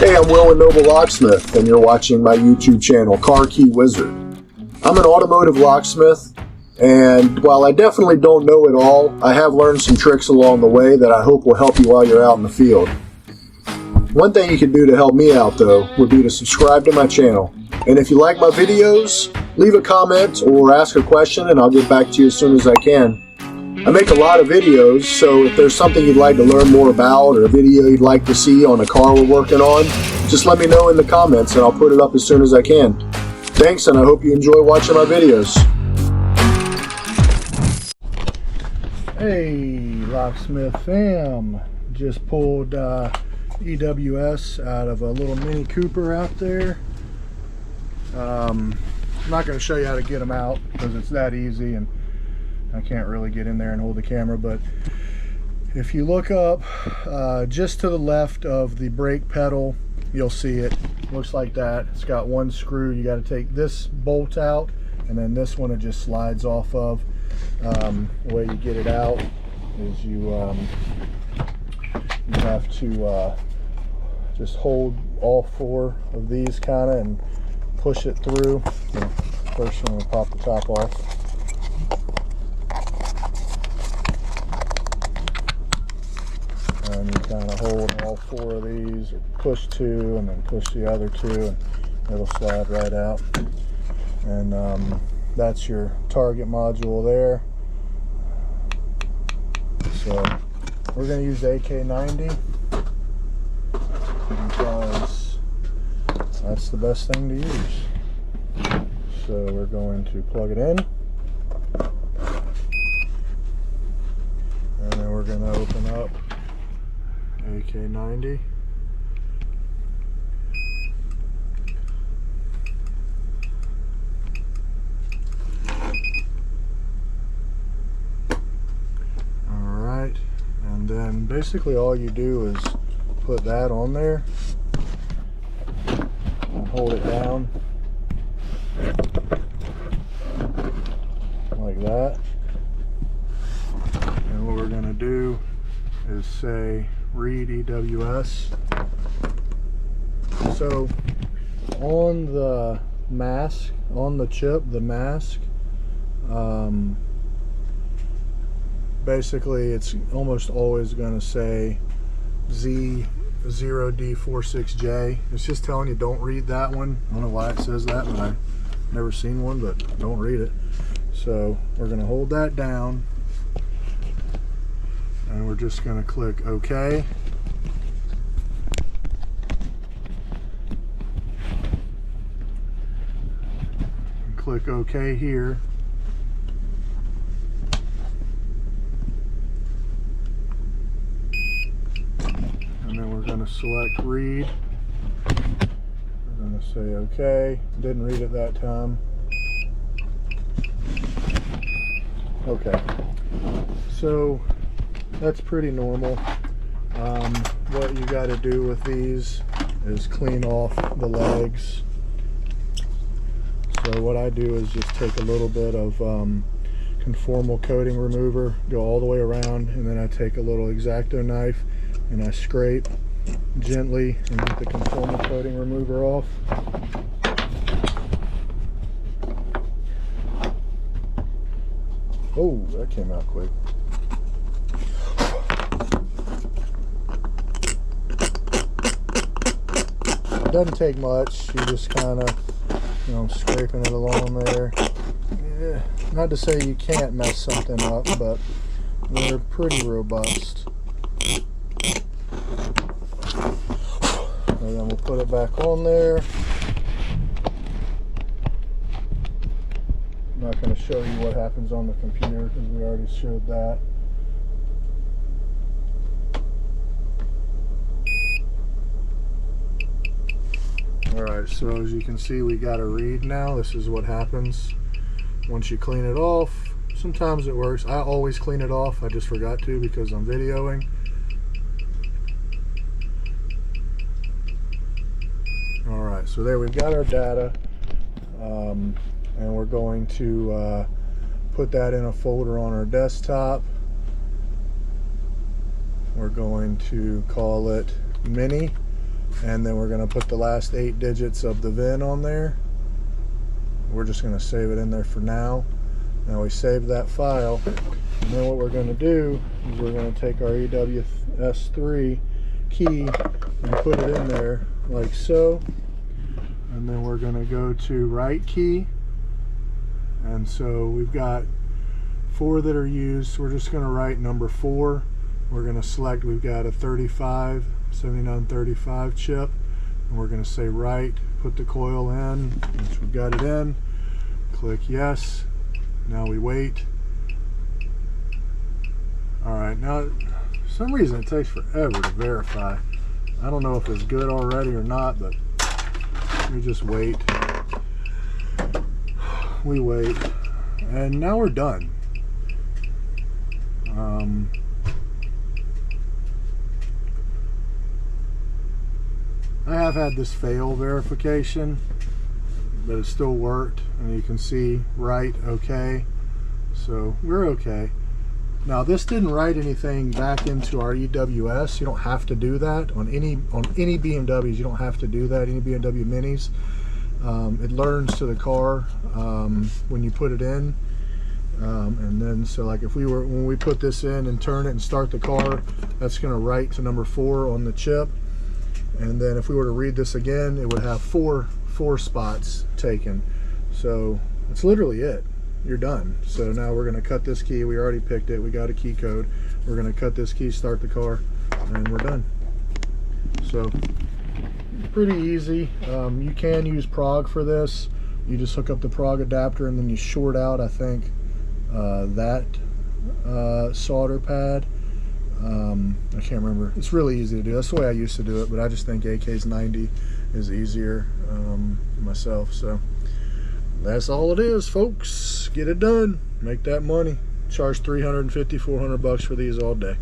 Hey, I'm Will and Noble Locksmith, and you're watching my YouTube channel, Car Key Wizard. I'm an automotive locksmith, and while I definitely don't know it all, I have learned some tricks along the way that I hope will help you while you're out in the field. One thing you can do to help me out, though, would be to subscribe to my channel. And if you like my videos, leave a comment or ask a question, and I'll get back to you as soon as I can. I make a lot of videos, so if there's something you'd like to learn more about or a video you'd like to see on a car we're working on, just let me know in the comments and I'll put it up as soon as I can. Thanks, and I hope you enjoy watching my videos. Hey, Locksmith fam. Just pulled EWS out of a little Mini Cooper out there. I'm not going to show you how to get them out because it's that easy and I can't really get in there and hold the camera, but if you look up just to the left of the brake pedal, you'll see it. Looks like that. It's got one screw. You got to take this bolt out, and then this one it just slides off of. The way you get it out is you have to just hold all four of these kind of and push it through. First I'm going to pop the top off. And you kind of hold all four of these, or push two and then push the other two, and it'll slide right out. And that's your target module there. So we're going to use AK90 because that's the best thing to use. So we're going to plug it in, and then we're going to open up AK90. Alright, and then basically all you do is put that on there and hold it down like that. And what we're going to do is say read EWS. So on the mask, on the chip, the mask, basically it's almost always going to say Z0D46J. It's just telling you don't read that one. I don't know why it says that, but I've never seen one, but don't read it. So we're going to hold that down, and we're just going to click OK. And click OK here. And then we're going to select read. We're going to say OK. Didn't read it that time. Okay. So that's pretty normal. What you got to do with these is clean off the legs. So what I do is just take a little bit of conformal coating remover, go all the way around, and then I take a little X-Acto knife and I scrape gently and get the conformal coating remover off. Oh, that came out quick. It doesn't take much. You just kind of, scraping it along there. Yeah, not to say you can't mess something up, but they're pretty robust. And then we'll put it back on there. I'm not going to show you what happens on the computer because we already showed that. Alright, so as you can see, we got a read now. This is what happens once you clean it off. Sometimes it works. I always clean it off. I just forgot to because I'm videoing. Alright, so there we've got our data. And we're going to put that in a folder on our desktop. We're going to call it Mini and then we're going to put the last 8 digits of the VIN on there. We're just going to save it in there for now. Now we save that file, and then what we're going to do is we're going to take our EWS3 key and put it in there like so, and then we're going to go to right key, and so we've got 4 that are used, so we're just going to write number 4. We're going to select, we've got a 7935 chip, and we're going to say right, put the coil in, once we've got it in, click yes. Now we wait. Alright, now for some reason it takes forever to verify. I don't know if it's good already or not, but we just wait. We wait, and now we're done. I have had this fail verification, but it still worked, and you can see right, okay, so we're okay. Now this didn't write anything back into our EWS. You don't have to do that on any BMWs. You don't have to do that, any BMW Minis. It learns to the car when you put it in, and then so like if when we put this in and turn it and start the car, that's going to write to number 4 on the chip. And then if we were to read this again, it would have four spots taken. So that's literally it. You're done. So now we're going to cut this key. We already picked it. We got a key code. We're going to cut this key, start the car, and we're done. So pretty easy. You can use prog for this. You just hook up the prog adapter and then you short out, I think, that solder pad. I can't remember. It's really easy to do. That's the way I used to do it, but I just think AK90 is easier myself. So that's all it is, folks. Get it done. Make that money. Charge $350, $400 for these all day.